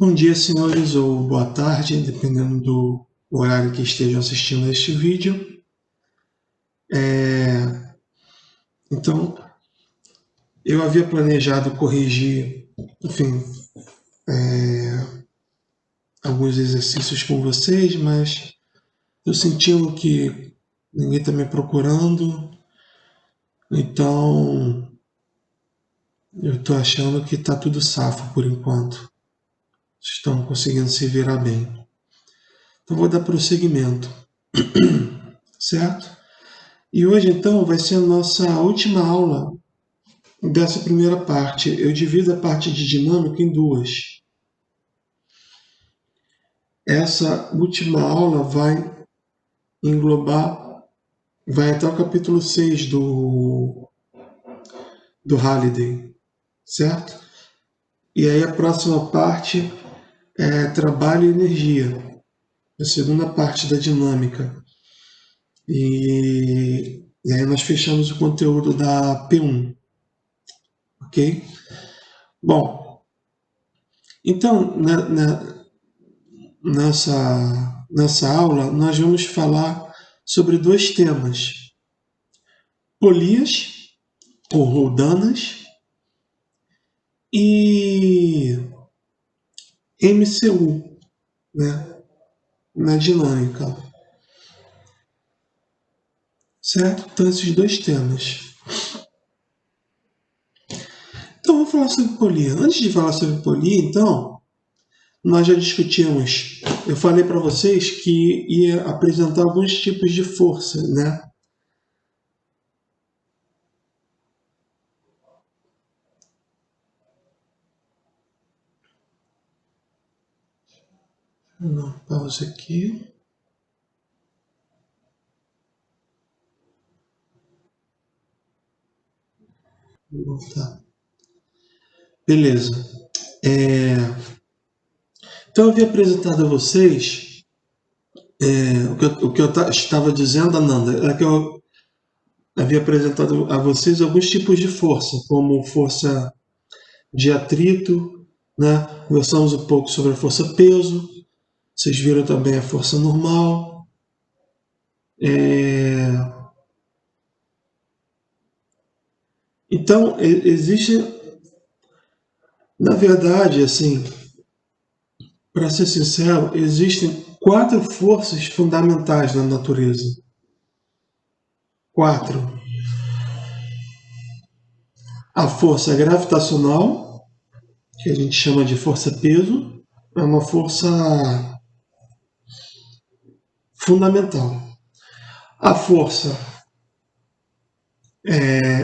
Bom dia, senhores, ou boa tarde, dependendo do horário que estejam assistindo a este vídeo. Então, eu havia planejado corrigir, enfim, alguns exercícios com vocês, mas estou sentindo que ninguém está me procurando, então eu estou achando que está tudo safo por enquanto. Estão conseguindo se virar bem. Então, vou dar prosseguimento, certo? E hoje, então, vai ser a nossa última aula dessa primeira parte. Eu divido a parte de dinâmica em duas. Essa última aula vai englobar, vai até o capítulo 6 do Halliday, certo? E aí a próxima parte é trabalho e energia, a segunda parte da dinâmica. E aí nós fechamos o conteúdo da P1, ok? Bom, então, nessa aula, nós vamos falar sobre dois temas: polias, ou roldanas, e MCU, né, na dinâmica. Certo? Então, esses dois temas. Então, vamos falar sobre polia. Antes de falar sobre polia, então, nós já discutimos. Eu falei para vocês que ia apresentar alguns tipos de força, né? Não, pausa aqui. Vou voltar. Beleza. Então, eu havia apresentado a vocês o que eu estava dizendo, Ananda, é que eu havia apresentado a vocês alguns tipos de força, como força de atrito, né? Conversamos um pouco sobre a força peso, vocês viram também a força normal. Então, existe, na verdade, assim, para ser sincero, existem 4 forças fundamentais na natureza. 4. A força gravitacional, que a gente chama de força-peso, é uma força fundamental. A força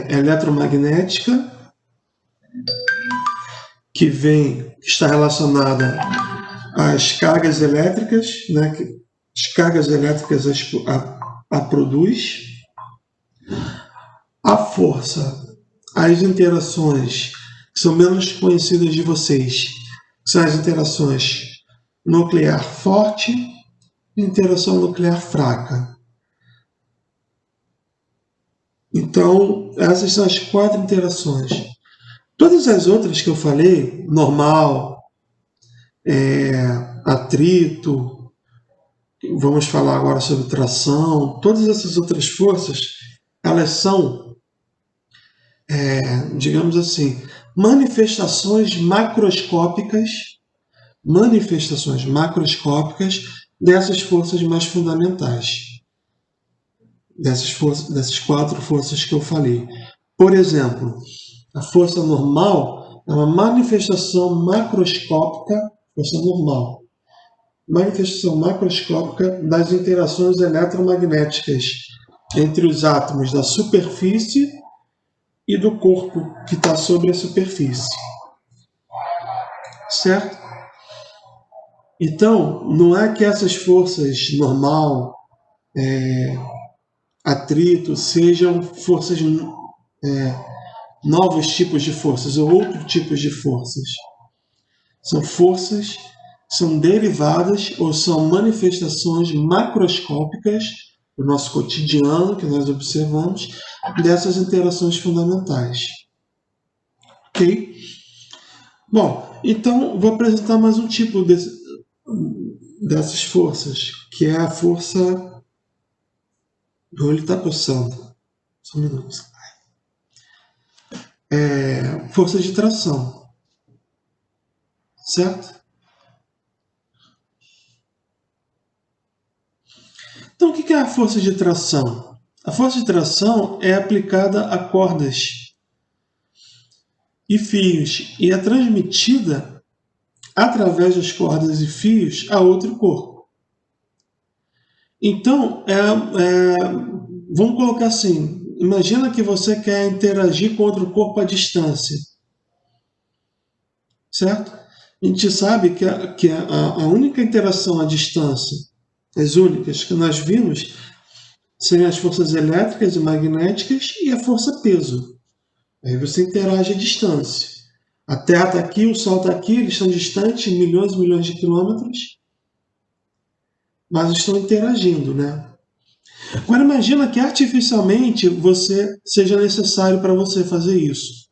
eletromagnética, que está relacionada às cargas elétricas, né, que as cargas elétricas a produz. A força, as interações que são menos conhecidas de vocês, são as interações nuclear forte e interação nuclear fraca. Então, essas são as 4 interações. Todas as outras que eu falei, normal, atrito, vamos falar agora sobre tração, todas essas outras forças, elas são, digamos assim, manifestações macroscópicas dessas forças mais fundamentais, dessas 4 forças que eu falei. Por exemplo, a força normal é uma manifestação macroscópica, manifestação macroscópica das interações eletromagnéticas entre os átomos da superfície e do corpo que está sobre a superfície. Certo? Então, não é que essas forças normal, atrito, sejam forças, novos tipos de forças ou outros tipos de forças. São forças, são derivadas ou são manifestações macroscópicas do nosso cotidiano que nós observamos dessas interações fundamentais. Ok? Bom, então vou apresentar mais um tipo dessas forças, que é a força. Meu olho está coçando. Só um minuto. Força de tração, certo? Então, o que é a força de tração? A força de tração é aplicada a cordas e fios e é transmitida através das cordas e fios a outro corpo. Então, vamos colocar assim: imagina que você quer interagir com outro corpo à distância, certo? A gente sabe que a única interação à distância, as únicas que nós vimos, seriam as forças elétricas e magnéticas e a força-peso. Aí você interage à distância. A Terra está aqui, o Sol está aqui, eles estão distantes, milhões e milhões de quilômetros, mas estão interagindo, né? Agora imagina que artificialmente você seja necessário para você fazer isso.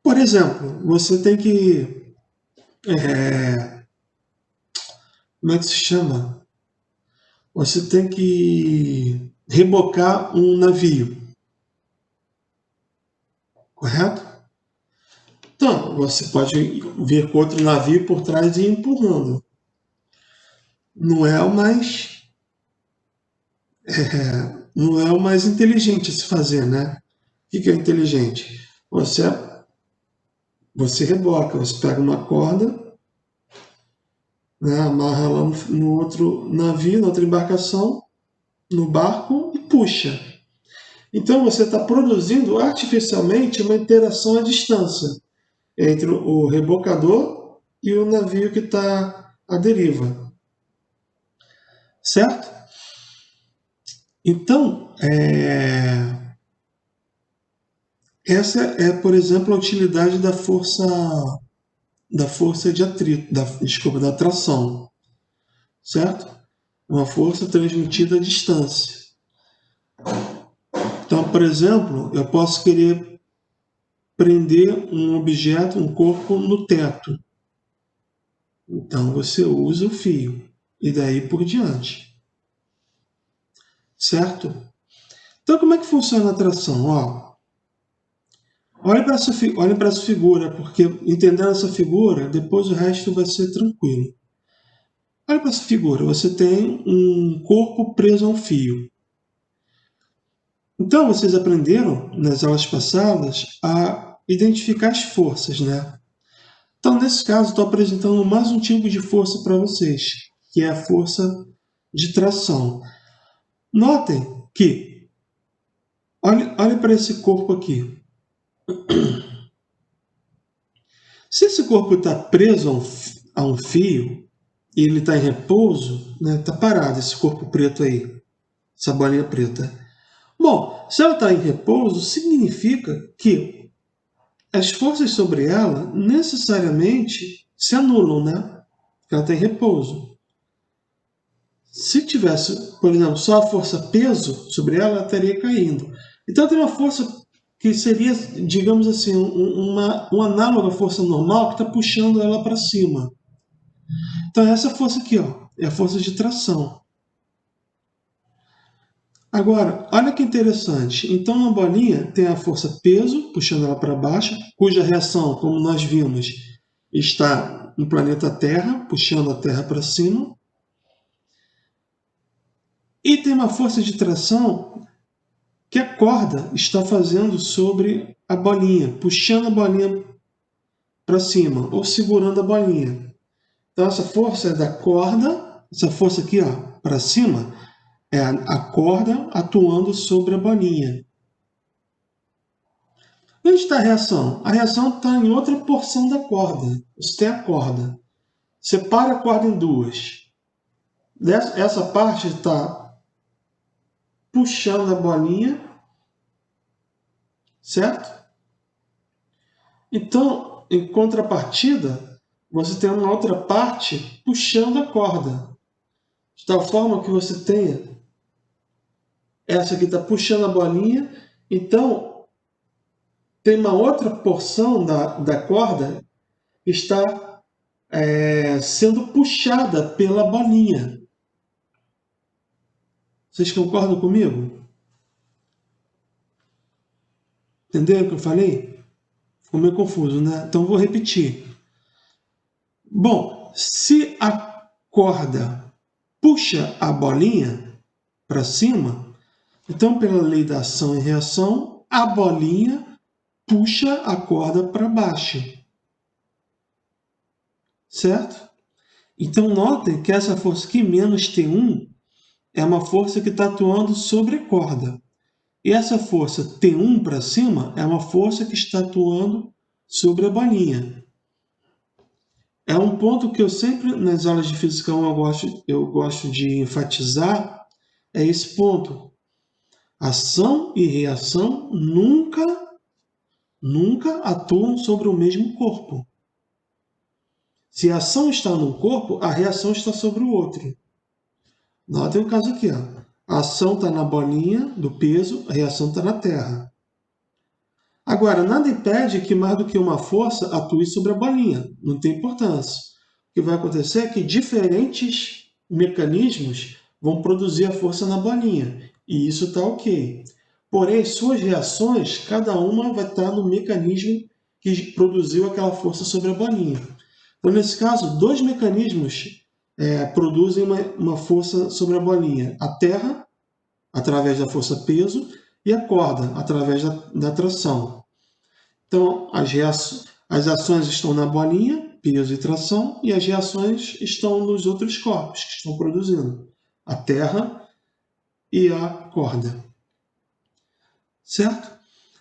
Por exemplo, você tem que. Como é que se chama? Você tem que rebocar um navio, correto? Então, você pode vir com outro navio por trás e ir empurrando. Não é o mais, não é o mais inteligente a se fazer, né? O que é inteligente? Você reboca, você pega uma corda, né, amarra lá no outro navio, na outra embarcação, no barco e puxa. Então você está produzindo artificialmente uma interação à distância entre o rebocador e o navio que está à deriva, certo? Então, essa é, por exemplo, a utilidade da força de atrito, da atração, certo? Uma força transmitida à distância. Então, por exemplo, eu posso querer prender um objeto, um corpo no teto. Então você usa o fio e daí por diante, certo? Então como é que funciona a atração? Olhem para essa figura, porque entendendo essa figura, depois o resto vai ser tranquilo. Olha para essa figura, você tem um corpo preso a um fio. Então vocês aprenderam nas aulas passadas a identificar as forças, né? Então, nesse caso, estou apresentando mais um tipo de força para vocês, que é a força de tração. Notem que, olhe para esse corpo aqui. Se esse corpo está preso a um fio e ele está em repouso, está, né, parado esse corpo preto aí, essa bolinha preta. Bom, se ela está em repouso, significa que as forças sobre ela necessariamente se anulam, né? Porque ela está em repouso. Se tivesse, por exemplo, só a força peso sobre ela, ela estaria caindo. Então tem uma força que seria, digamos assim, um análogo à força normal que está puxando ela para cima. Então essa força aqui, é a força de tração. Agora, olha que interessante. Então uma bolinha tem a força peso, puxando ela para baixo, cuja reação, como nós vimos, está no planeta Terra, puxando a Terra para cima. E tem uma força de tração que a corda está fazendo sobre a bolinha, puxando a bolinha para cima ou segurando a bolinha. Então essa força é da corda, essa força aqui, para cima, é a corda atuando sobre a bolinha. Onde está a reação? A reação está em outra porção da corda. Você tem a corda. Separa a corda em duas. Essa parte está puxando a bolinha, certo? Então, em contrapartida, você tem uma outra parte puxando a corda. De tal forma que você tenha essa aqui está puxando a bolinha, então tem uma outra porção da corda está sendo puxada pela bolinha. Vocês concordam comigo? Entenderam o que eu falei? Ficou meio confuso, né? Então vou repetir. Bom, se a corda puxa a bolinha para cima, então pela lei da ação e reação, a bolinha puxa a corda para baixo. Certo? Então notem que essa força aqui, menos T1, é uma força que está atuando sobre a corda. E essa força T1 para cima é uma força que está atuando sobre a bolinha. É um ponto que eu sempre, nas aulas de Física 1, eu gosto de enfatizar, é esse ponto. Ação e reação nunca atuam sobre o mesmo corpo. Se a ação está num corpo, a reação está sobre o outro. Notem o caso aqui. Ó. A ação está na bolinha do peso, a reação está na terra. Agora, nada impede que mais do que uma força atue sobre a bolinha. Não tem importância. O que vai acontecer é que diferentes mecanismos vão produzir a força na bolinha. E isso está ok. Porém, suas reações, cada uma vai estar no mecanismo que produziu aquela força sobre a bolinha. Então, nesse caso, dois mecanismos produzem uma força sobre a bolinha. A terra, através da força peso, e a corda, através da tração. Então, as ações estão na bolinha, peso e tração, e as reações estão nos outros corpos que estão produzindo. A terra e a corda. Certo?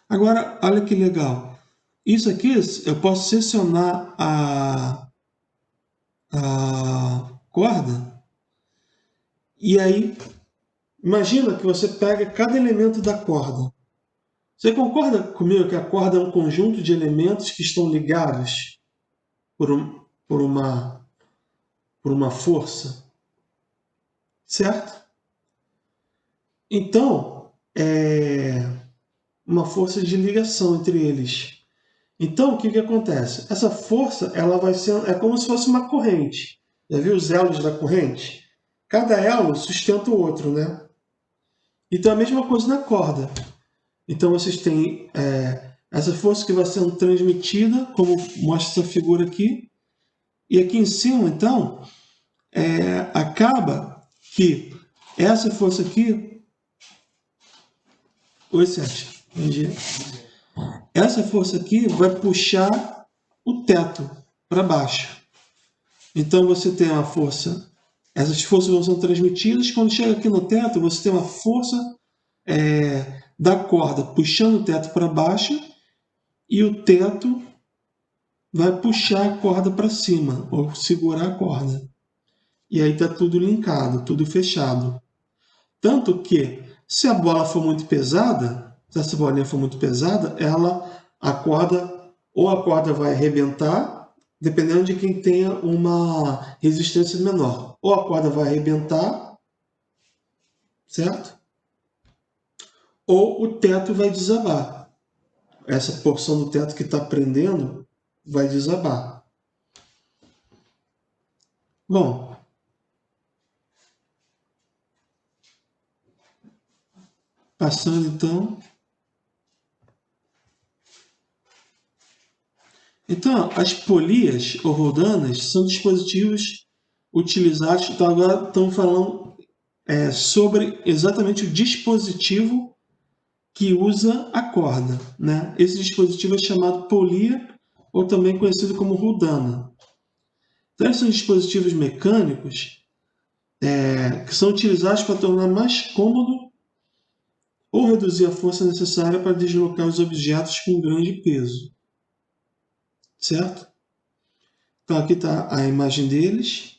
Agora, olha que legal. Isso aqui, eu posso seccionar a corda, e aí, imagina que você pega cada elemento da corda. Você concorda comigo que a corda é um conjunto de elementos que estão ligados por uma força? Certo? Então, é uma força de ligação entre eles. Então, o que acontece? Essa força, ela vai ser, é como se fosse uma corrente. Já viu os elos da corrente? Cada elo sustenta o outro, né? Então, a mesma coisa na corda. Então, vocês têm essa força que vai sendo transmitida, como mostra essa figura aqui. E aqui em cima, então, acaba que essa força aqui... Oi, Sérgio. Bom dia. Essa força aqui vai puxar o teto para baixo. Então, você tem uma força... Essas forças vão sendo transmitidas. Quando chega aqui no teto, você tem uma força da corda puxando o teto para baixo e o teto vai puxar a corda para cima, ou segurar a corda. E aí está tudo linkado, tudo fechado. Tanto que, se a bola for muito pesada, se essa bolinha for muito pesada, a corda vai arrebentar, dependendo de quem tenha uma resistência menor. Ou a corda vai arrebentar, certo? Ou o teto vai desabar. Essa porção do teto que está prendendo vai desabar. Bom, passando então. Então, as polias ou roldanas são dispositivos utilizados. Então, agora estamos falando sobre exatamente o dispositivo que usa a corda, né? Esse dispositivo é chamado polia, ou também conhecido como roldana. Então, esses são dispositivos mecânicos que são utilizados para tornar mais cômodo ou reduzir a força necessária para deslocar os objetos com grande peso. Certo? Então, aqui está a imagem deles.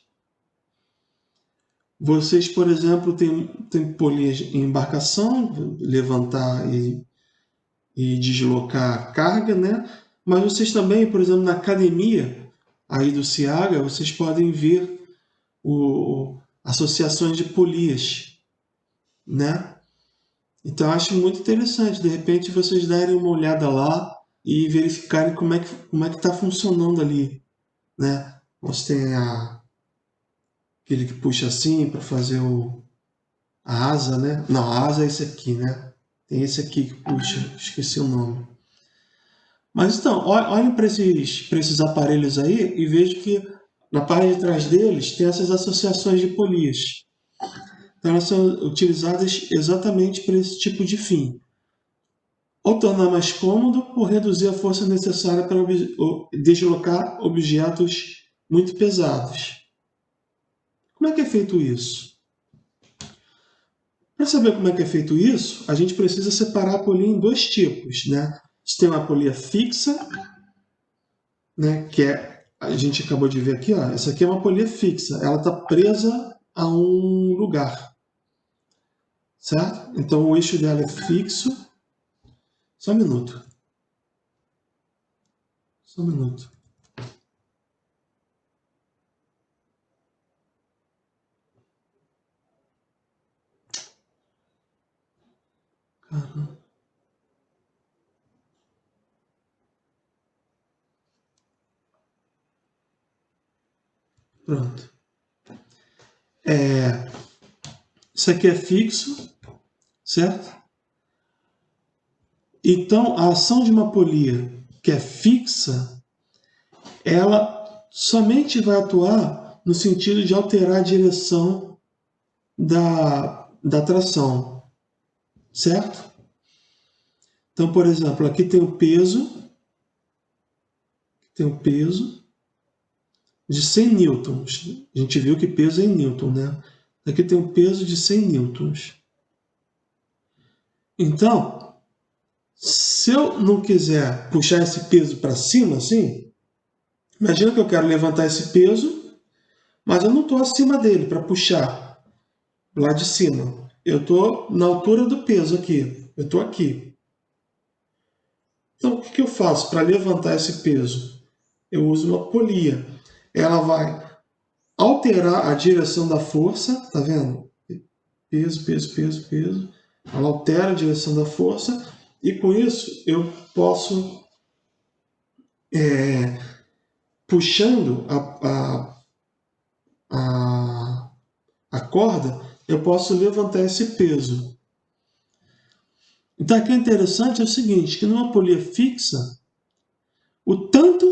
Vocês, por exemplo, têm polias em embarcação, levantar e deslocar carga, né? Mas vocês também, por exemplo, na academia aí do Ciaga, vocês podem ver associações de polias, né? Então, acho muito interessante, de repente, vocês darem uma olhada lá e verificarem como é que está funcionando ali, né? Você tem aquele que puxa assim para fazer a asa, né? Não, a asa é esse aqui, né? Tem esse aqui que puxa, esqueci o nome. Mas então, olhem para esses aparelhos aí e vejam que na parte de trás deles tem essas associações de polias. Então, elas são utilizadas exatamente para esse tipo de fim. Ou tornar mais cômodo ou reduzir a força necessária para deslocar objetos muito pesados. Como é que é feito isso? Para saber como é que é feito isso, a gente precisa separar a polia em dois tipos, né? Você tem uma polia fixa, né, que a gente acabou de ver aqui, ó, essa aqui é uma polia fixa, ela está presa a um lugar, certo? Então o eixo dela é fixo. Só um minuto. Só um minuto. Caramba. Pronto. Isso aqui é fixo, certo? Então, a ação de uma polia que é fixa, ela somente vai atuar no sentido de alterar a direção da tração, certo? Então, por exemplo, aqui tem o peso de 100 newtons. A gente viu que peso é em newton, né? Aqui tem um peso de 100 newtons. Então, se eu não quiser puxar esse peso para cima, assim, imagina que eu quero levantar esse peso, mas eu não estou acima dele para puxar lá de cima. Eu estou na altura do peso aqui. Eu estou aqui. Então, o que eu faço para levantar esse peso? Eu uso uma polia. Ela vai alterar a direção da força, tá vendo? Peso, peso, peso, peso. Ela altera a direção da força e com isso eu posso, puxando a corda, eu posso levantar esse peso. Então aqui é interessante é o seguinte, que numa polia fixa, o tanto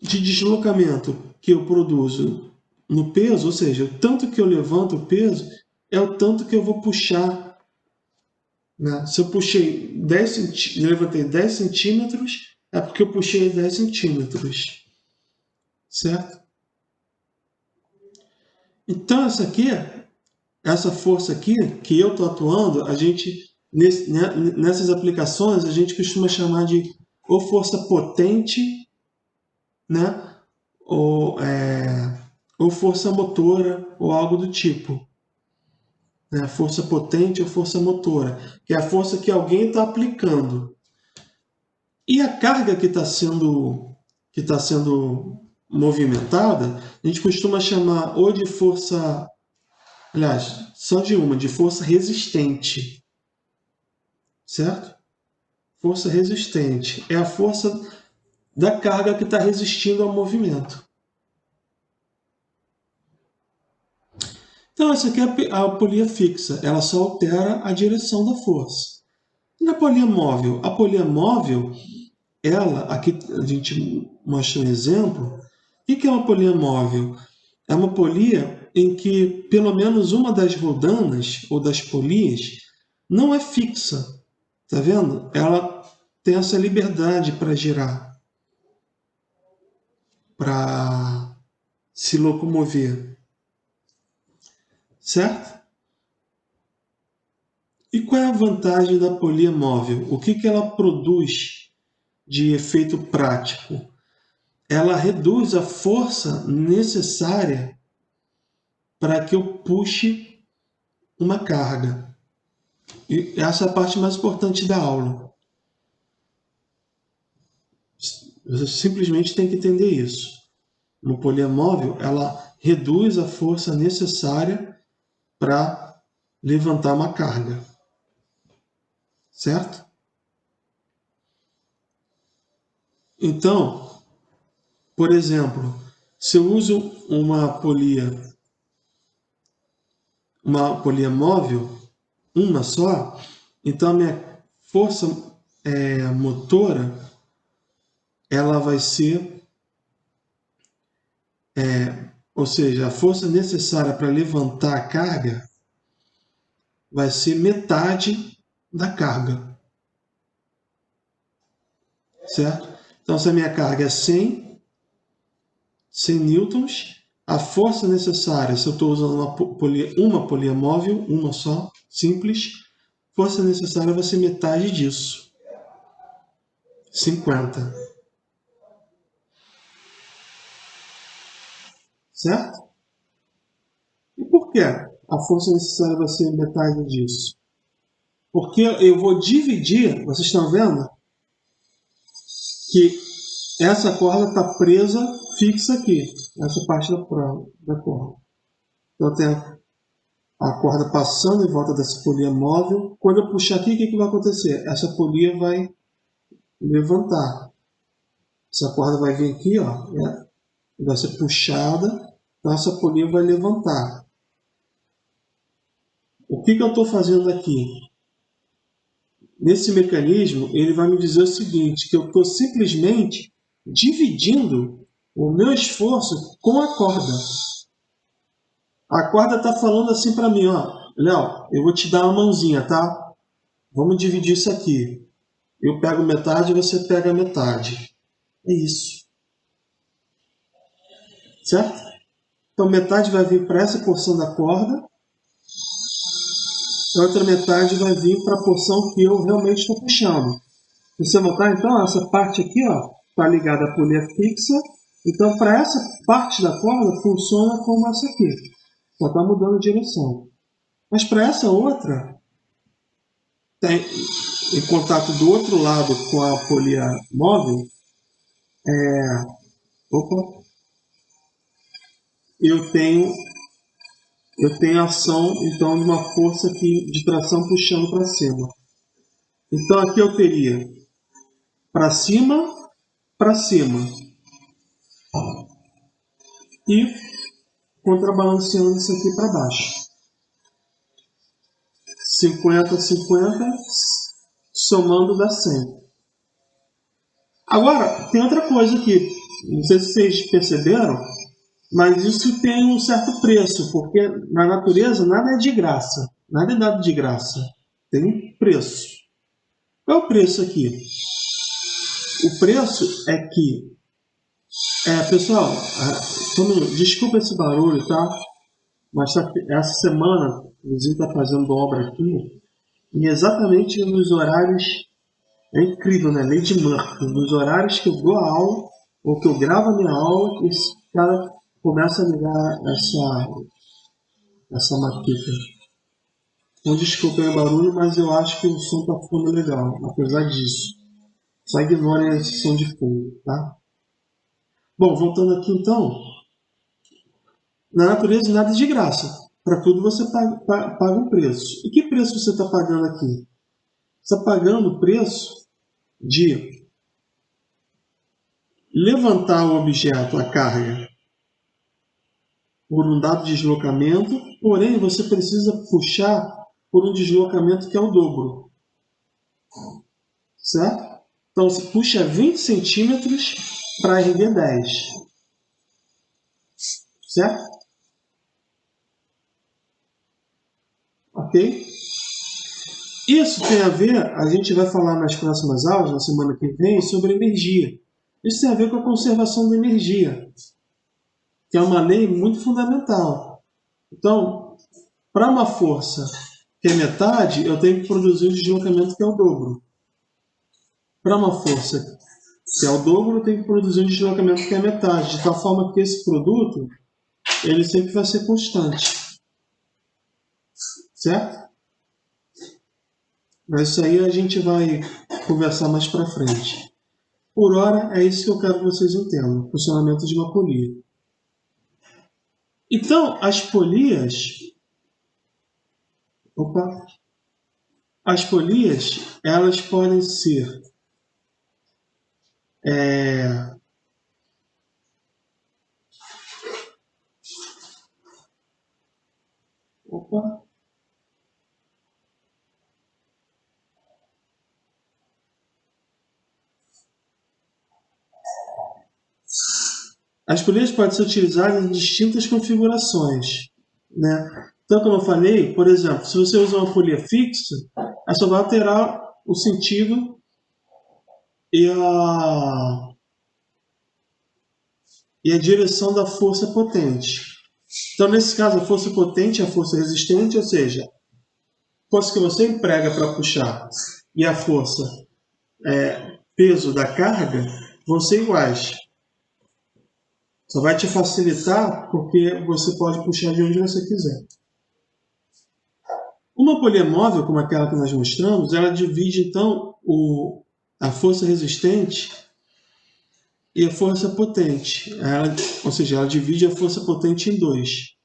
de deslocamento que eu produzo no peso, ou seja, o tanto que eu levanto o peso, é o tanto que eu vou puxar. Né? Se eu puxei 10 levantei 10 centímetros, é porque eu puxei 10 centímetros. Certo? Então, essa força aqui, que eu estou atuando, a gente, nessas aplicações, a gente costuma chamar de ou força potente, né? Ou força motora, ou algo do tipo. Né? Força potente ou força motora, que é a força que alguém está aplicando. E a carga que tá sendo movimentada, a gente costuma chamar ou de força, aliás, só de força resistente, certo? Força resistente é a força da carga que está resistindo ao movimento. Então, essa aqui é a polia fixa, ela só altera a direção da força. E a polia móvel, ela, aqui a gente mostra um exemplo. O que é uma polia móvel? É uma polia em que pelo menos uma das rodanas ou das polias não é fixa. Tá vendo? Ela tem essa liberdade para girar, para se locomover. Certo? E qual é a vantagem da polia móvel? O que ela produz de efeito prático? Ela reduz a força necessária para que eu puxe uma carga. E essa é a parte mais importante da aula. Você simplesmente tem que entender isso. Uma polia móvel, ela reduz a força necessária para levantar uma carga. Certo? Então, Por exemplo, se eu uso uma polia móvel, uma só, então a minha força motora ela vai ser, ou seja, a força necessária para levantar a carga vai ser metade da carga, certo? Então, se a minha carga é 100 newtons, a força necessária, se eu estou usando uma polia móvel, uma só, simples, força necessária vai ser metade disso, 50, certo? E por que a força necessária vai ser metade disso? Porque eu vou dividir, vocês estão vendo que essa corda está presa, fixa aqui, essa parte da corda. Então eu tenho a corda passando em volta dessa polia móvel. Quando eu puxar aqui, o que vai acontecer? Essa polia vai levantar. Essa corda vai vir aqui, ó, vai ser puxada, então essa polia vai levantar. O que eu estou fazendo aqui? Nesse mecanismo, ele vai me dizer o seguinte, que eu estou simplesmente dividindo o meu esforço com a corda. A corda está falando assim para mim, ó, Léo, eu vou te dar uma mãozinha, tá? Vamos dividir isso aqui. Eu pego metade e você pega metade. É isso. Certo? Então metade vai vir para essa porção da corda, a outra metade vai vir para a porção que eu realmente estou puxando. Você notar, então, essa parte aqui está ligada à polia fixa. Então, para essa parte da corda, funciona como essa aqui. Só está mudando de direção. Mas para essa outra, tem, em contato do outro lado com a polia móvel, opa, eu tenho ação então de uma força aqui de tração puxando para cima. Então aqui eu teria para cima e contrabalanceando isso aqui para baixo. 50-50 somando dá 100. Agora, tem outra coisa aqui. Não sei se vocês perceberam, mas isso tem um certo preço, porque na natureza nada é de graça. Nada é dado de graça. Tem um preço. Qual é o preço aqui? O preço é que... pessoal, desculpa esse barulho, tá? Mas essa semana o vizinho está fazendo obra aqui e exatamente nos horários... É incrível, né? Lei de Murphy. Nos horários que eu dou a aula, ou que eu gravo a minha aula, esse cara começa a ligar essa maquita. Então, desculpa o barulho, mas eu acho que o som está ficando legal, apesar disso. Só ignorem esse som de fundo, tá? Bom, voltando aqui então. Na natureza, nada é de graça. Para tudo você paga um preço. E que preço você está pagando aqui? Você está pagando o preço de levantar o objeto, a carga, por um dado deslocamento, porém você precisa puxar por um deslocamento que é o dobro. Certo? Então você puxa 20 centímetros para erguer 10. Certo? Ok? Isso tem a ver, a gente vai falar nas próximas aulas, na semana que vem, sobre energia. Isso tem a ver com a conservação da energia, que é uma lei muito fundamental. Então, para uma força que é metade, eu tenho que produzir um deslocamento que é o dobro. Para uma força que é o dobro, eu tenho que produzir um deslocamento que é metade, de tal forma que esse produto ele sempre vai ser constante. Certo? Mas isso aí a gente vai conversar mais para frente. Por hora, é isso que eu quero que vocês entendam, o funcionamento de uma polia. Então, as polias, elas podem ser Opa. As polias podem ser utilizadas em distintas configurações, né? Então, como eu falei, por exemplo, se você usa uma polia fixa, ela só vai alterar o sentido e a direção da força potente. Então, nesse caso, a força potente é a força resistente, ou seja, a força que você emprega para puxar e a força peso da carga vão ser iguais. Só vai te facilitar porque você pode puxar de onde você quiser. Uma polia móvel, como aquela que nós mostramos, ela divide então a força resistente e a força potente. Ou seja, ela divide a força potente em dois.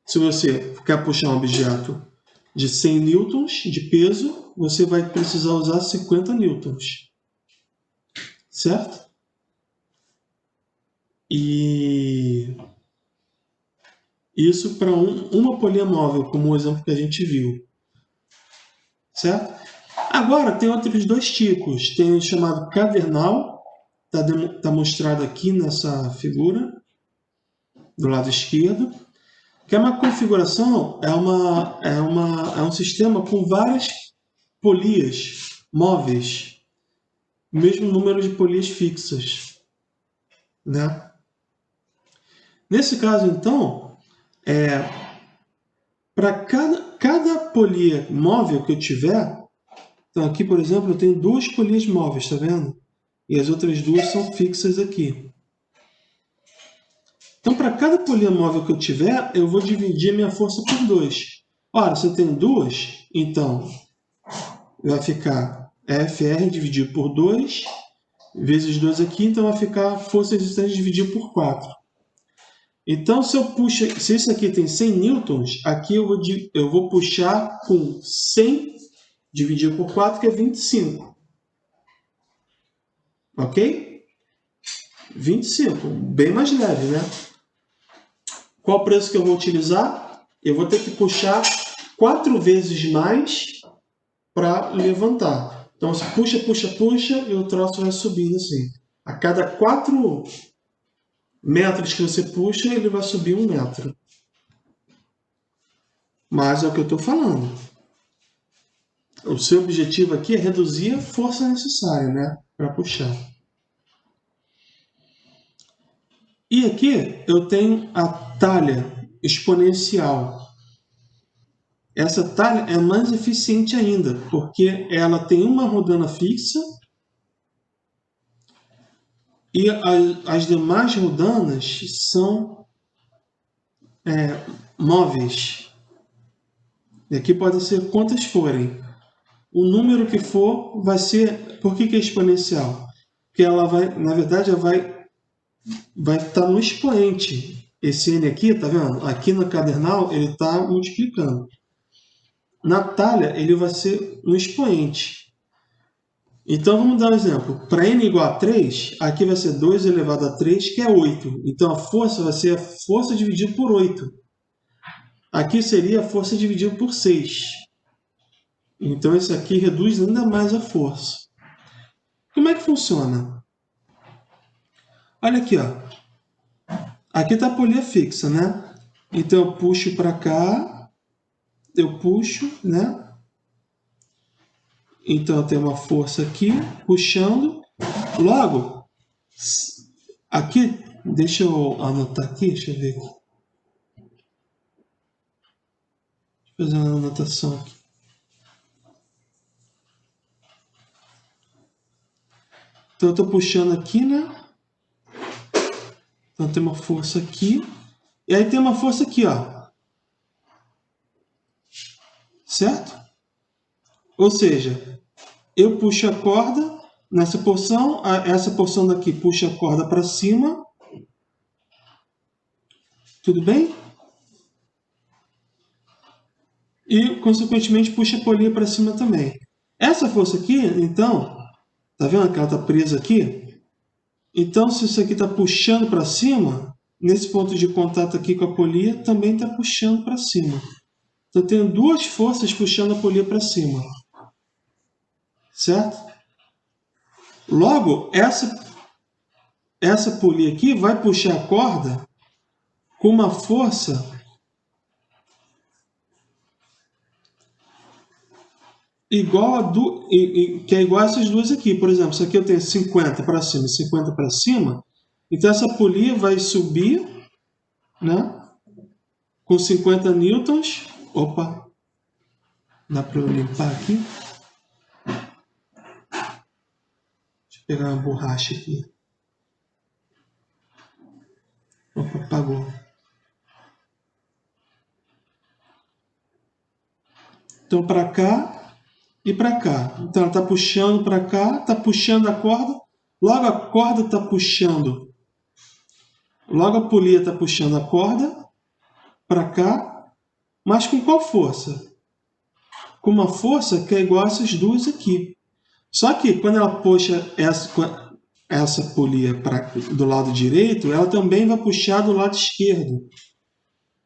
Se você quer puxar um objeto de 100 newtons de peso, você vai precisar usar 50 newtons. Certo? E isso para uma polia móvel, como o exemplo que a gente viu. Certo? Agora, tem outros dois tipos. Tem o chamado cavernal, está mostrado aqui nessa figura, do lado esquerdo, que é uma configuração, é um sistema com várias polias móveis, mesmo número de polias fixas. Né? Nesse caso, então, para cada polia móvel que eu tiver, então aqui, por exemplo, eu tenho duas polias móveis, tá vendo? E as outras duas são fixas aqui. Então, para cada polia móvel que eu tiver, eu vou dividir a minha força por 2. Ora, se eu tenho duas, então vai ficar FR dividido por 2, vezes 2 aqui, então vai ficar força resistente dividido por 4. Então, se isso aqui tem 100 newtons, aqui eu vou puxar com 100 dividido por 4, que é 25. Ok? 25, bem mais leve, né? Qual o preço que eu vou utilizar? Eu vou ter que puxar 4 vezes mais para levantar. Então, você puxa, puxa, puxa e o troço vai subindo assim. A cada 4 metros que você puxa, ele vai subir 1 metro. Mas é o que eu estou falando. O seu objetivo aqui é reduzir a força necessária, né, para puxar. E aqui eu tenho a talha exponencial. Essa talha é mais eficiente ainda, porque ela tem uma rodana fixa e as demais rodanas são móveis. E aqui podem ser quantas forem. O número que for vai ser... Por que é exponencial? Porque ela vai, na verdade, ela vai estar no expoente. Esse N aqui, tá vendo? Aqui no cadernal ele está multiplicando. Na talha ele vai ser no expoente. Então vamos dar um exemplo. Para n igual a 3, aqui vai ser 2 elevado a 3, que é 8. Então a força vai ser a força dividida por 8. Aqui seria a força dividida por 6. Então esse aqui reduz ainda mais a força. Como é que funciona? Olha aqui, ó. Aqui está a polia fixa, né? Então eu puxo para cá, eu puxo, né? Então eu tenho uma força aqui, puxando. Logo, aqui, deixa eu anotar aqui, deixa eu ver. Deixa eu fazer uma anotação aqui. Então eu estou puxando aqui, né? Então tem uma força aqui. E aí tem uma força aqui, ó. Certo? Ou seja, eu puxo a corda nessa porção, essa porção daqui puxa a corda para cima. Tudo bem? E, consequentemente, puxa a polia para cima também. Essa força aqui, então, tá vendo que ela está presa aqui? Então, se isso aqui está puxando para cima, nesse ponto de contato aqui com a polia, também está puxando para cima. Então eu tenho duas forças puxando a polia para cima. Certo? Logo, essa polia aqui vai puxar a corda com uma força que é igual a essas duas aqui. Por exemplo, se aqui eu tenho 50 para cima e 50 para cima, então essa polia vai subir, né, com 50 newtons. Opa, dá para eu limpar aqui? Deixa eu pegar uma borracha aqui. Opa, apagou. Então, para cá e para cá. Então, ela está puxando para cá, está puxando a corda. Logo, a corda está puxando. Logo, a polia está puxando a corda para cá. Mas com qual força? Com uma força que é igual a essas duas aqui. Só que, quando ela puxa essa polia do lado direito, ela também vai puxar do lado esquerdo.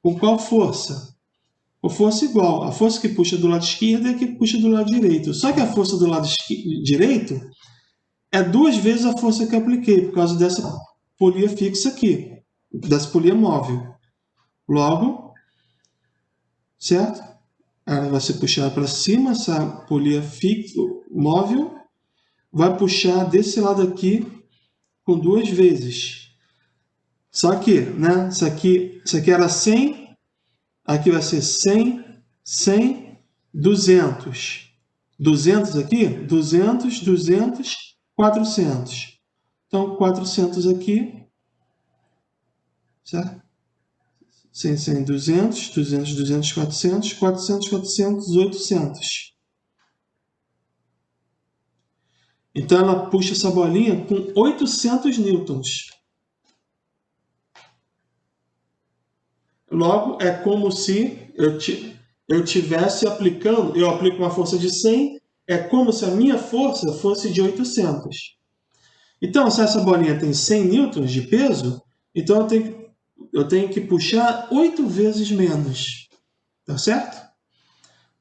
Com qual força? Com força igual. A força que puxa do lado esquerdo é a que puxa do lado direito. Só que a força do lado direito é 2 vezes a força que eu apliquei, por causa dessa polia fixa aqui, dessa polia móvel. Logo, certo? Ela vai ser puxada para cima, essa polia fixa, móvel, vai puxar desse lado aqui com 2 vezes. Só que, né, isso aqui era 100, aqui vai ser 100, 100, 200. 200 aqui, 200, 200, 400. Então, 400 aqui, certo? 100, 100, 200, 200, 200, 400, 400, 400, 800. Então, ela puxa essa bolinha com 800 newtons. Logo, é como se eu tivesse aplicando, eu aplico uma força de 100, é como se a minha força fosse de 800. Então, se essa bolinha tem 100 newtons de peso, então eu tenho que puxar 8 vezes menos. Tá certo?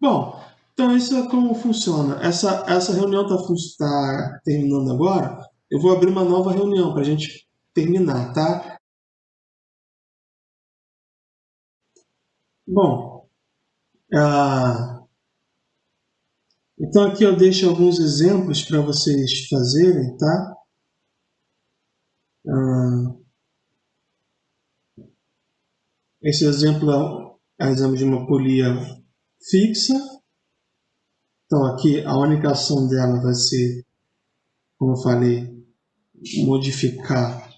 Bom, então isso é como funciona. Essa reunião está terminando agora. Eu vou abrir uma nova reunião para a gente terminar, tá? Bom, então aqui eu deixo alguns exemplos para vocês fazerem, tá? Esse exemplo é o exemplo de uma polia fixa. Então aqui a única ação dela vai ser, como eu falei, modificar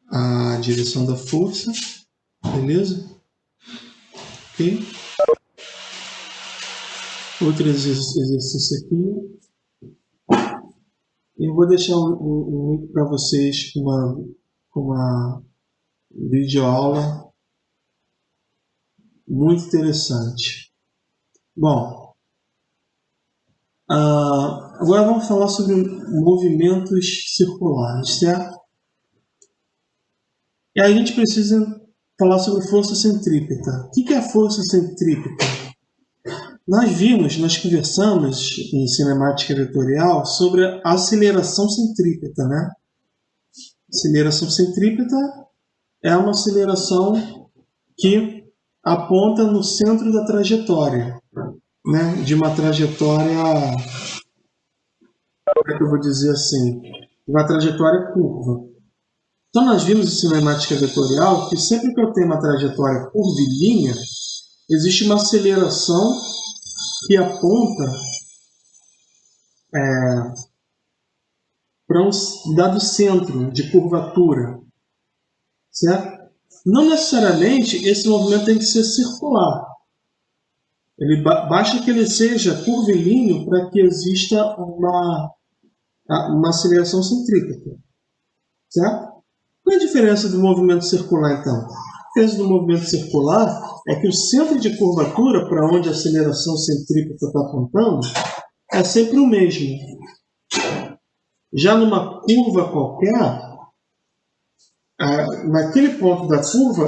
a direção da força, beleza? Ok? Outro exercício aqui. Eu vou deixar um link para vocês com uma videoaula muito interessante. Bom, agora vamos falar sobre movimentos circulares, certo? E aí a gente precisa falar sobre força centrípeta. O que é a força centrípeta? Nós conversamos em cinemática vetorial sobre a aceleração centrípeta, né? Aceleração centrípeta é uma aceleração que aponta no centro da trajetória, né? De uma trajetória, como é que eu vou dizer assim, uma trajetória curva. Então nós vimos em cinemática vetorial que sempre que eu tenho uma trajetória curvilínea, existe uma aceleração que aponta para um dado centro de curvatura, certo? Não necessariamente esse movimento tem que ser circular. Basta que ele seja curvilíneo para que exista uma aceleração centrípeta, certo? Qual é a diferença do movimento circular, então? A diferença do movimento circular é que o centro de curvatura, para onde a aceleração centrípeta está apontando, é sempre o mesmo. Já numa curva qualquer, naquele ponto da curva,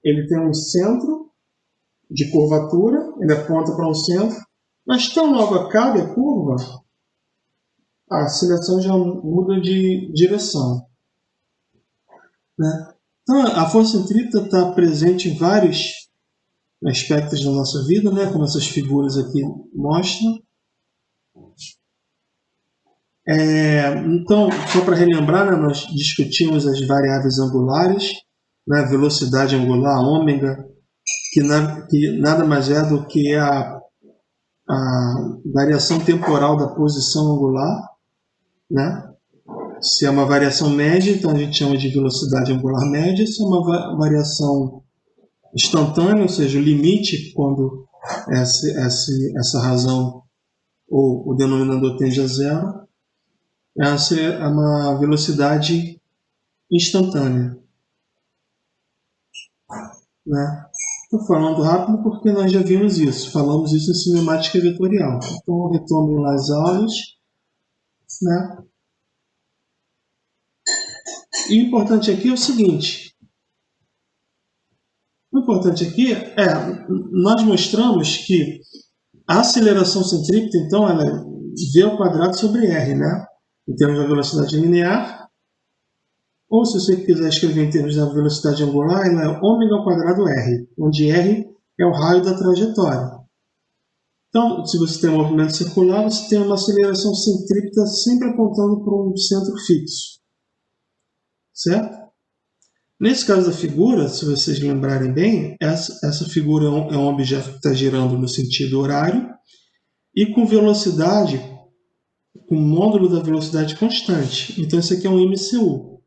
ele tem um centro de curvatura, ele aponta para um centro, mas tão logo acabe a curva, a aceleração já muda de direção. Né? Então, a força centrípeta está presente em vários aspectos da nossa vida, né? Como essas figuras aqui mostram. Então, só para relembrar, né, nós discutimos as variáveis angulares, né, velocidade angular, ômega, que nada mais é do que a variação temporal da posição angular, né? Se é uma variação média, então a gente chama de velocidade angular média. Se é uma variação instantânea, ou seja, o limite quando essa razão ou o denominador tende a zero, essa é uma velocidade instantânea. Né? Estou falando rápido porque nós já vimos isso. Falamos isso em cinemática vetorial. Então, retomem lá as aulas. Né? E o importante aqui é o seguinte. O importante aqui nós mostramos que a aceleração centrípeta, então, ela é v ao quadrado sobre r, né? Em termos da velocidade linear. Ou, se você quiser escrever em termos da velocidade angular, ela é ômega ao quadrado r, onde r é o raio da trajetória. Então, se você tem um movimento circular, você tem uma aceleração centrípeta sempre apontando para um centro fixo. Certo? Nesse caso da figura, se vocês lembrarem bem, essa figura é um objeto que está girando no sentido horário e com velocidade, com módulo da velocidade constante. Então, esse aqui é um MCU.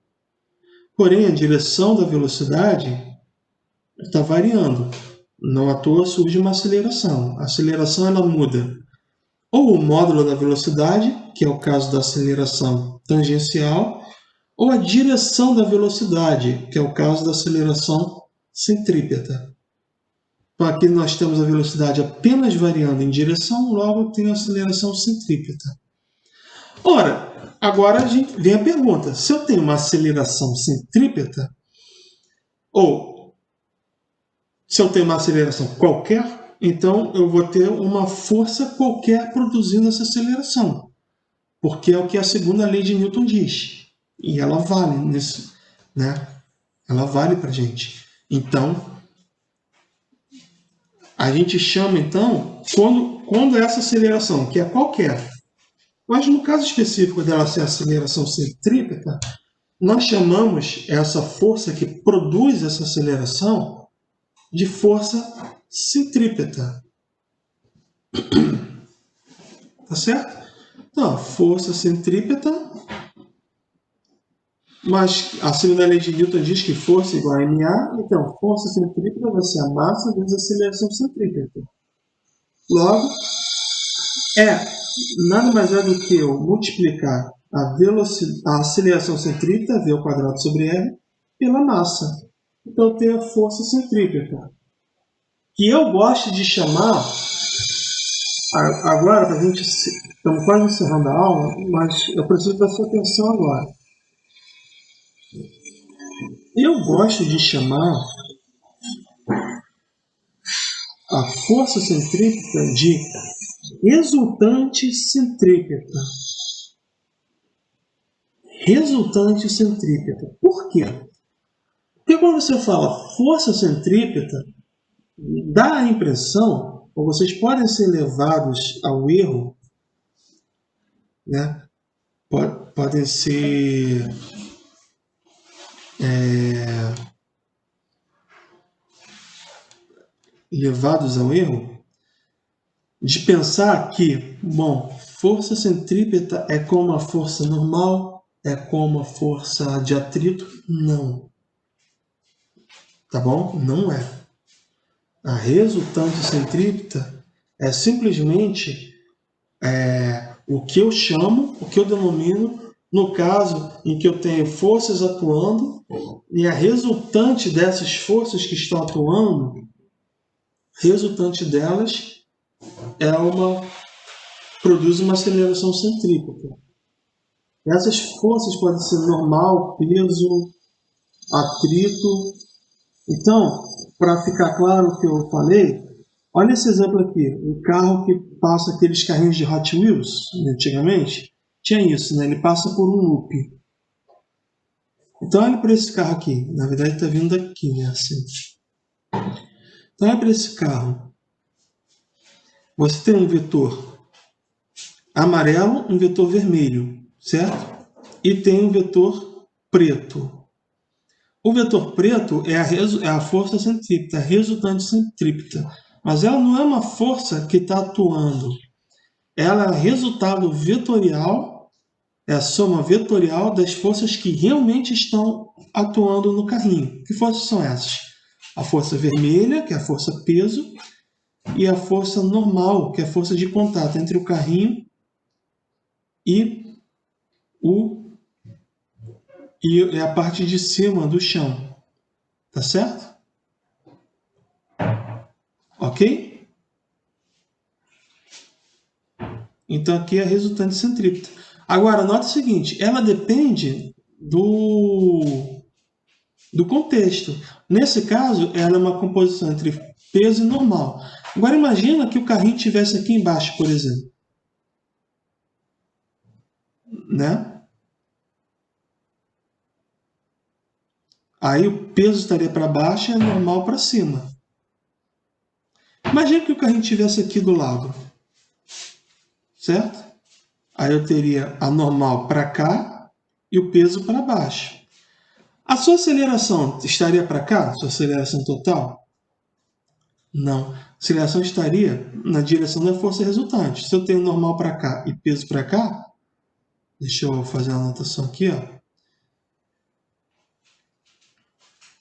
Porém, a direção da velocidade está variando. Não à toa surge uma aceleração. A aceleração ela muda ou o módulo da velocidade, que é o caso da aceleração tangencial, ou a direção da velocidade, que é o caso da aceleração centrípeta. Então, aqui nós temos a velocidade apenas variando em direção, logo tem a aceleração centrípeta. Ora, agora vem a pergunta. Se eu tenho uma aceleração centrípeta, ou se eu tenho uma aceleração qualquer, então eu vou ter uma força qualquer produzindo essa aceleração. Porque é o que a segunda lei de Newton diz. E ela vale nisso, né? Ela vale para a gente. Então, a gente chama, então, quando essa aceleração, que é qualquer, mas no caso específico dela ser aceleração centrípeta, nós chamamos essa força que produz essa aceleração de força centrípeta. Tá certo? Então, força centrípeta, mas a segunda lei de Newton diz que força é igual a ma, então força centrípeta vai ser a massa vezes a aceleração centrípeta. Logo, nada mais é do que eu multiplicar a aceleração centrípeta, v ao quadrado sobre r, pela massa. Então, eu tenho a força centrípeta, que eu gosto de chamar, agora, para a gente, estamos quase encerrando a aula, mas eu preciso da sua atenção agora. Eu gosto de chamar a força centrípeta de resultante centrípeta. Resultante centrípeta. Por quê? Porque quando você fala força centrípeta, dá a impressão, ou vocês podem ser levados ao erro, né? Podem ser levados ao erro de pensar que, bom, força centrípeta é como a força normal, é como a força de atrito. Não. Tá bom? Não é. A resultante centrípeta é simplesmente o que eu chamo, o que eu denomino, no caso em que eu tenho forças atuando e a resultante dessas forças que estão atuando, resultante delas produz uma aceleração centrípeta. Essas forças podem ser normal, peso, atrito. Então, para ficar claro o que eu falei, Olha esse exemplo aqui, um carro que passa aqueles carrinhos de Hot Wheels, antigamente, tinha isso, né? Ele passa por um loop. Então olha para esse carro aqui, na verdade está vindo daqui, né? Assim. Então olha para esse carro. Você tem um vetor amarelo, um vetor vermelho, certo? E tem um vetor preto. O vetor preto é a força centrípeta, a resultante centrípeta. Mas ela não é uma força que está atuando. Ela é resultado vetorial, é a soma vetorial das forças que realmente estão atuando no carrinho. Que forças são essas? A força vermelha, que é a força peso, e a força normal, que é a força de contato entre o carrinho e a parte de cima do chão. Tá certo? Ok? Então aqui é a resultante centrípeta. Agora, nota o seguinte, ela depende do contexto. Nesse caso, ela é uma composição entre peso e normal. Agora imagina que o carrinho estivesse aqui embaixo, por exemplo. Né? Aí o peso estaria para baixo e a normal para cima. Imagina que o carrinho estivesse aqui do lado. Certo? Aí eu teria a normal para cá e o peso para baixo. A sua aceleração estaria para cá? Sua aceleração total? Não. A aceleração estaria na direção da força resultante. Se eu tenho normal para cá e peso para cá, deixa eu fazer uma anotação aqui, ó.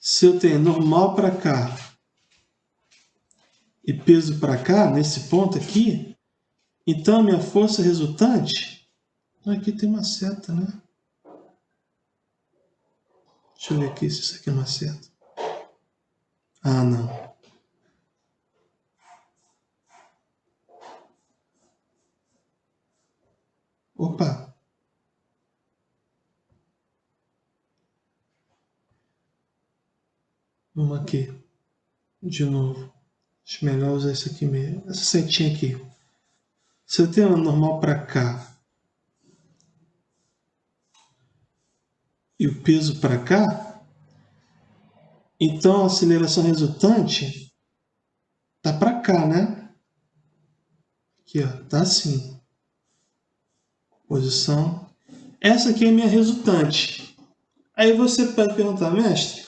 Se eu tenho normal para cá e peso para cá, nesse ponto aqui, então a minha força resultante. Aqui tem uma seta, né? Deixa eu ver aqui se isso aqui é uma seta. Ah, não. Opa! Vamos aqui. De novo. Acho melhor usar isso aqui mesmo. Essa setinha aqui. Se eu tenho uma normal para cá e o peso para cá, então a aceleração resultante tá para cá, né? Aqui, ó, tá assim. Posição. Essa aqui é a minha resultante. Aí você pode perguntar, mestre,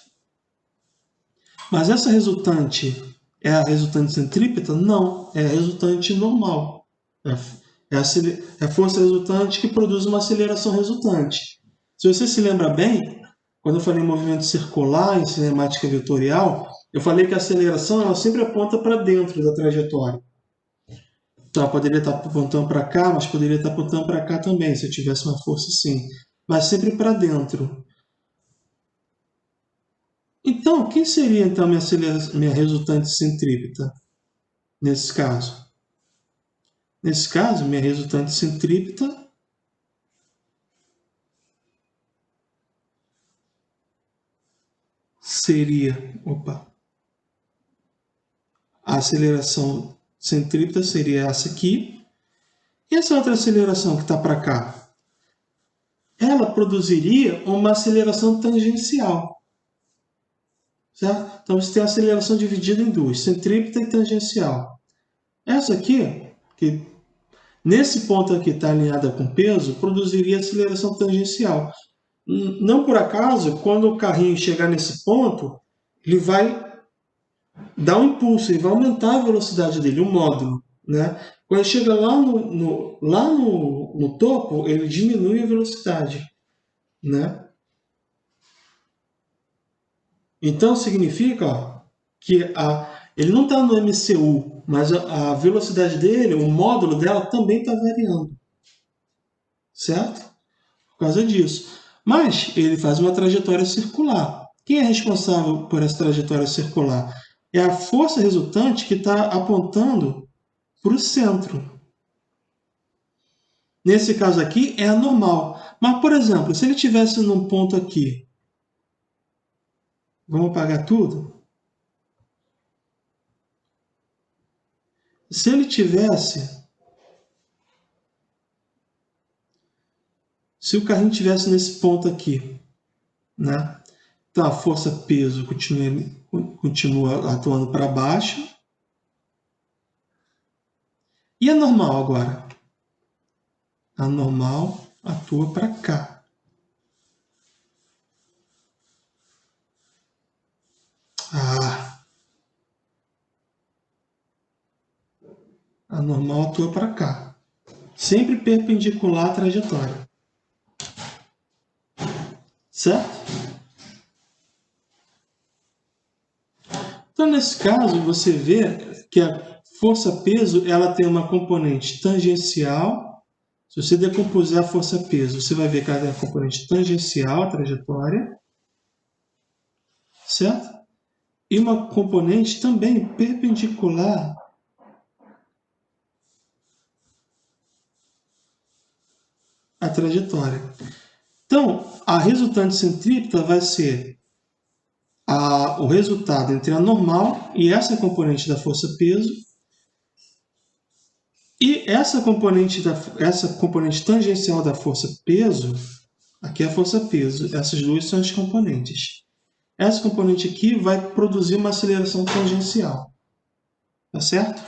mas essa resultante é a resultante centrípeta? Não, é a resultante normal. É a força resultante que produz uma aceleração resultante. Se você se lembra bem, quando eu falei em movimento circular, em cinemática vetorial, eu falei que a aceleração ela sempre aponta para dentro da trajetória. Então, ela poderia estar apontando para cá, mas poderia estar apontando para cá também, se eu tivesse uma força assim. Mas sempre para dentro. Então, quem seria então minha resultante centrípeta nesse caso? Nesse caso, minha resultante centrípeta seria, a aceleração centrípeta seria essa aqui. E essa outra aceleração que está para cá? Ela produziria uma aceleração tangencial. Certo? Então você tem a aceleração dividida em duas, centrípeta e tangencial. Essa aqui, que nesse ponto aqui está alinhada com peso, produziria aceleração tangencial. Não por acaso, quando o carrinho chegar nesse ponto, ele vai dar um impulso, ele vai aumentar a velocidade dele, o módulo. Né? Quando ele chega lá no topo, ele diminui a velocidade. Né? Então significa que ele não está no MCU, mas a velocidade dele, o módulo dela também está variando. Certo? Por causa disso. Mas ele faz uma trajetória circular. Quem é responsável por essa trajetória circular? É a força resultante que está apontando para o centro. Nesse caso aqui é a normal. Mas, por exemplo, se ele estivesse num ponto aqui, vamos apagar tudo? Se ele tivesse... Se o carrinho tivesse nesse ponto aqui, né? Então a força-peso continua atuando para baixo. E a normal agora? A normal atua para cá. A normal atua para cá. Sempre perpendicular à trajetória. Certo? Então, nesse caso, você vê que a força-peso ela tem uma componente tangencial. Se você decompuser a força-peso, você vai ver que ela tem a componente tangencial à trajetória. Certo? E uma componente também perpendicular à trajetória. Então, a resultante centrípeta vai ser o resultado entre a normal e essa componente da força-peso. E essa componente tangencial da força-peso, aqui é a força-peso, essas duas são as componentes. Essa componente aqui vai produzir uma aceleração tangencial. Tá certo?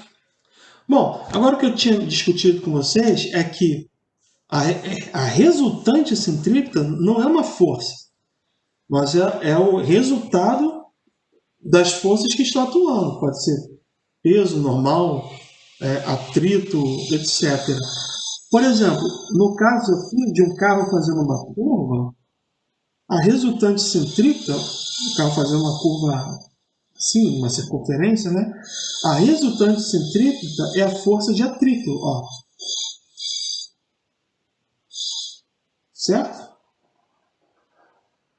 Bom, agora o que eu tinha discutido com vocês é que a resultante centrípeta não é uma força, mas é o resultado das forças que estão atuando. Pode ser peso normal, atrito, etc. Por exemplo, no caso aqui de um carro fazendo uma curva, a resultante centrípeta, o carro fazendo uma curva assim, uma circunferência, né? A resultante centrípeta é a força de atrito, ó. Certo?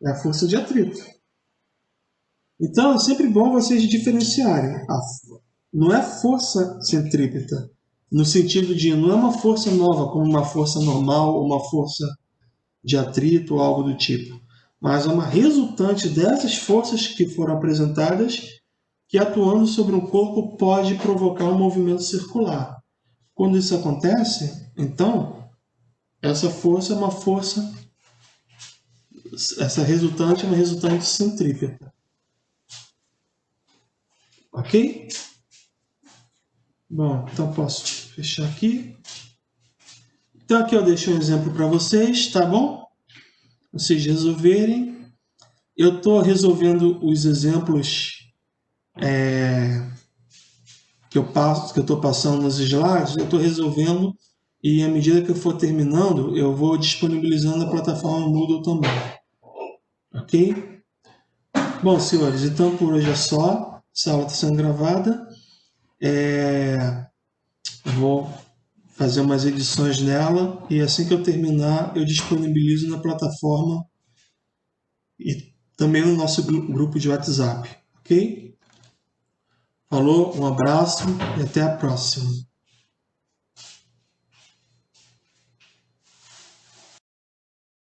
É a força de atrito. Então, é sempre bom vocês diferenciarem. Não é força centrípeta, no sentido de não é uma força nova, como uma força normal ou uma força de atrito ou algo do tipo, mas é uma resultante dessas forças que foram apresentadas que, atuando sobre um corpo, pode provocar um movimento circular. Quando isso acontece, então, essa força é uma força, essa resultante é uma resultante centrípeta. Ok? Bom, então posso fechar aqui. Então aqui eu deixo um exemplo para vocês, tá bom? Vocês resolverem. Eu estou resolvendo os exemplos que eu estou passando nos slides, eu estou resolvendo e à medida que eu for terminando, eu vou disponibilizando na plataforma Moodle também. Ok? Bom, senhores, então por hoje é só. Essa aula está sendo gravada. Vou fazer umas edições nela e assim que eu terminar, eu disponibilizo na plataforma e também no nosso grupo de WhatsApp. Ok? Falou, um abraço e até a próxima.